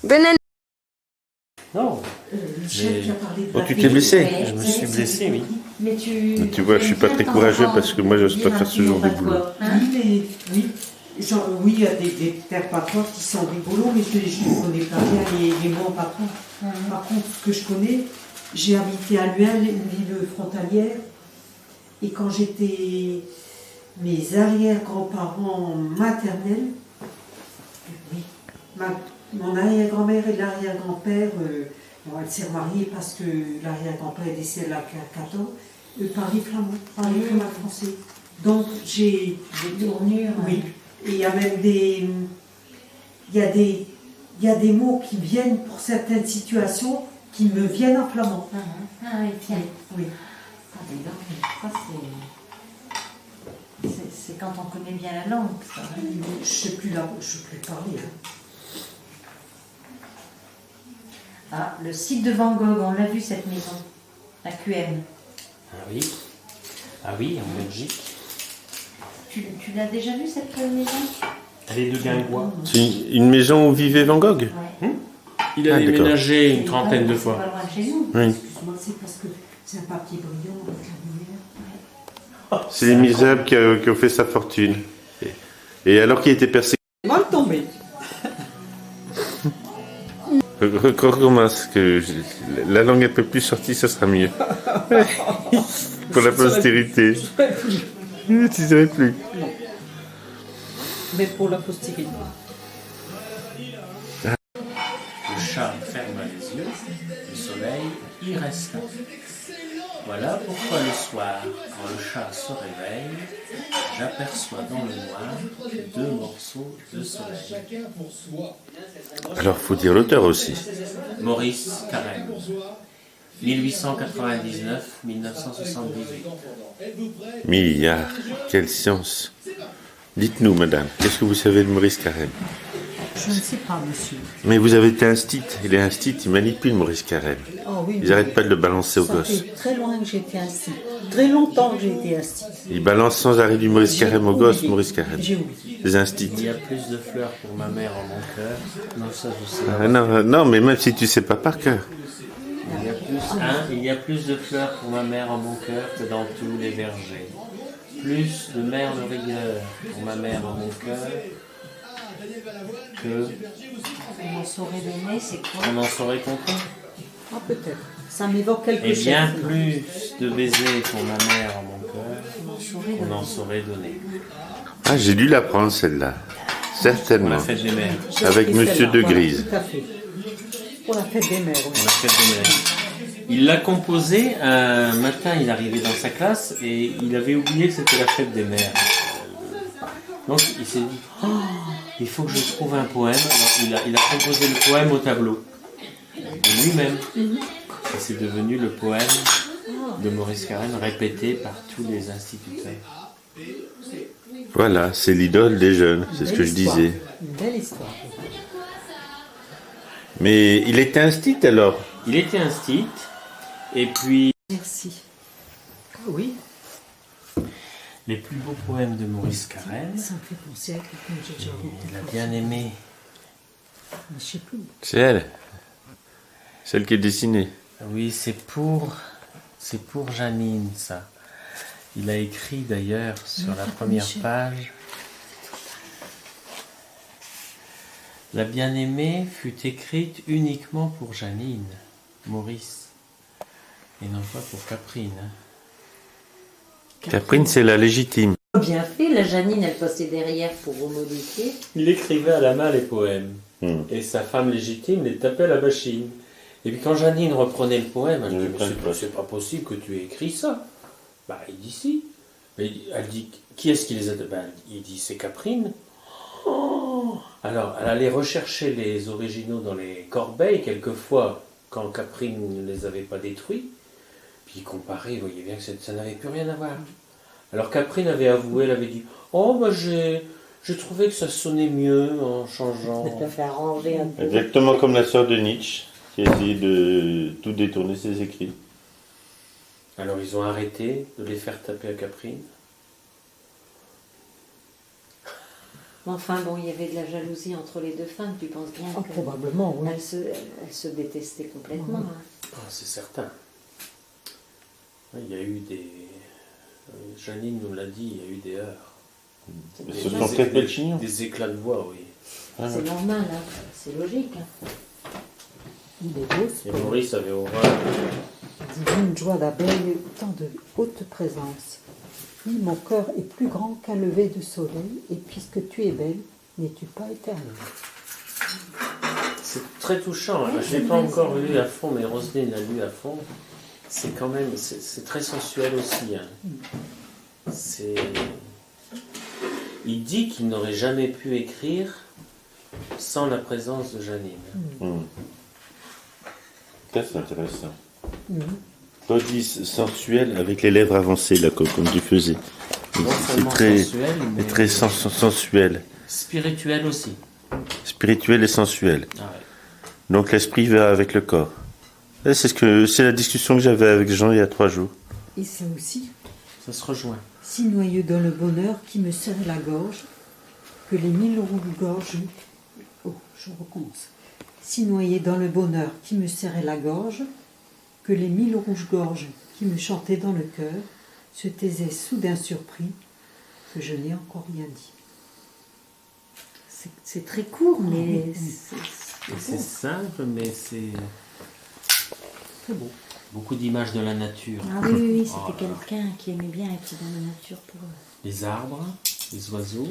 Bonne Non. Mais... Oh, tu t'es blessé? Je me suis blessé, oui. Mais Tu vois, je suis pas très courageux parce que moi, j'ose pas faire ce genre de boulot. Oui, mais oui. Genre, oui, il y a des pères patrons qui sont rigolos, mais je ne connais pas bien les mots patrons. Par contre, ce que je connais, j'ai habité à Luin, une ville frontalière, et quand j'étais mes arrière-grands-parents maternels, oui, mon arrière-grand-mère et l'arrière-grand-père, bon, elle s'est remariée parce que l'arrière-grand-père est décédé à 14, parlaient flamand, parlaient flamand français. Donc j'ai des tournures. Oui, et il y a même il y a des mots qui viennent pour certaines situations qui me viennent en flamand. Ah oui, tiens. Oui. Ah, dis donc, ça c'est quand on connaît bien la langue, ça. Je ne sais plus parler. Hein. Ah, le site de Van Gogh, on l'a vu cette maison, à QM. Ah oui, en Belgique. Tu l'as déjà vu cette maison? Elle est de Guingois. C'est une maison où vivait Van Gogh? Ouais. Il a déménagé une trentaine de C'est fois. pas loin de chez nous. Oui. Excuse-moi, c'est parce que c'est un papier brillant avec la lumière. C'est les misérables qui ont fait sa fortune. Et alors qu'il était persécuté. Mal tombé. Recommence, que la langue un peu plus sortie, ça sera mieux. Pour la postérité. Tu ne dirais plus. Mais pour la postérité. Le chat ferme les yeux, le soleil y reste. Voilà pourquoi le soir, quand le chat se réveille, j'aperçois dans le noir 2 morceaux de soleil. Alors, faut dire l'auteur aussi. Maurice Carême, 1899-1978. Milliard, quelle science. Dites-nous, madame, qu'est-ce que vous savez de Maurice Carême? Je ne sais pas, monsieur. Mais vous avez été instit. Il est instit, il manipule Maurice Carême. Oh, oui, Ils n'arrêtent pas de le balancer aux ça gosses. fait très loin que j'ai été assis. Très longtemps que j'ai été assis. Il balance sans arrêt du Maurice Carême aux gosses, Maurice Carême. J'ai oublié. Les instits. Il y a plus de fleurs pour ma mère en mon cœur. Non, ça je sais. Ah, non, non, mais même si tu sais pas par cœur. Il y a plus de fleurs pour ma mère en mon cœur que dans tous les vergers. Plus de merles de rigueur pour ma mère en mon cœur que... On en saurait donner, c'est quoi? On en saurait compter. Ah, peut-être. Ça m'évoque quelque Et chose. bien plus de baisers pour ma mère en mon cœur qu'on en saurait donner. Ah, j'ai dû l'apprendre celle-là. Pour Certainement. la fête des mères. Avec Monsieur de Grise. Tout à fait. Pour la fête des mères. Oui. Pour la fête des mères. Il l'a composé un matin, il arrivait dans sa classe et il avait oublié que c'était la fête des mères. Donc il s'est dit, oh, il faut que je trouve un poème. Alors il a composé le poème au tableau de lui-même. Et c'est devenu le poème de Maurice Carême répété par tous les instituteurs. Voilà, c'est l'idole des jeunes, c'est ce que je disais. Une belle histoire. Mais il était instit alors? Il était instit et puis Merci. Ah oui, les plus beaux poèmes de Maurice Carême, ça me fait penser à quelqu'un que j'ai déjà il a rencontré. bien aimé. Je sais plus. C'est elle. Celle qui est dessinée. Oui, c'est pour Janine, ça. Il a écrit d'ailleurs sur la première page. La bien-aimée fut écrite uniquement pour Janine, Maurice, et non pas pour Caprine. Caprine, c'est la légitime. Bien fait, la Janine, elle passait derrière pour remodifier. Il écrivait à la main les poèmes, Hmm. et sa femme légitime les tapait à la machine. Et puis quand Janine reprenait le poème, elle dit « Mais c'est pas possible que tu aies écrit ça !» Bah, il dit « Si !» Elle dit « Qui est-ce qui les a... » il dit « C'est Caprine !» Alors, elle allait rechercher les originaux dans les corbeilles, quelquefois, quand Caprine ne les avait pas détruits. Puis il comparait, il voyait bien que ça n'avait plus rien à voir. Alors Caprine avait avoué, elle avait dit « Oh, bah je trouvais que ça sonnait mieux en changeant. » Je préfère arranger un peu. Exactement comme la sœur de Nietzsche, qui a essayé de tout détourner ses écrits. Alors ils ont arrêté de les faire taper à Caprine. Enfin bon, il y avait de la jalousie entre les deux femmes, tu penses bien Ah, que probablement, oui. elles se détestaient complètement. Oui. Hein. Ah, c'est certain. Il y a eu des... Janine nous l'a dit, il y a eu des heurts. Mais ce sont quatre belles chignons. Des éclats de voix, oui. C'est normal, hein. C'est logique. Hein. Il est beau, Et Maurice avait horreur. divine joie d'abeille, tant de haute présence. Oui, mon cœur est plus grand qu'un lever de soleil, et puisque tu es belle, n'es-tu pas éternelle? C'est très touchant. Oui, Je ne l'ai c'est pas vrai, encore c'est lu vrai. à fond, mais Roselyne l'a lu à fond. C'est quand même... C'est très sensuel aussi. Hein. C'est... Il dit qu'il n'aurait jamais pu écrire sans la présence de Janine. Ça, c'est intéressant. Mhm. Toi, dis sensuel avec les lèvres avancées, là, comme tu faisais. Non C'est seulement très, sensuel, mais très sensuel. spirituel aussi. Spirituel et sensuel. Ah ouais. Donc l'esprit va avec le corps. Et c'est la discussion que j'avais avec Jean il y a 3 jours. Et c'est aussi Ça se rejoint. si noyeux dans le bonheur qui me serrait la gorge, que les 1000 rouges-gorges... Oh, je recommence. Si noyé dans le bonheur qui me serrait la gorge, que les 1000 rouges-gorges qui me chantaient dans le cœur se taisaient soudain surpris que je n'ai encore rien dit. C'est très court, mais C'est simple, mais c'est Très beau. beaucoup d'images de la nature. Ah oui, Oh c'était là là. quelqu'un qui aimait bien être dans la nature pour eux. Les arbres, les oiseaux,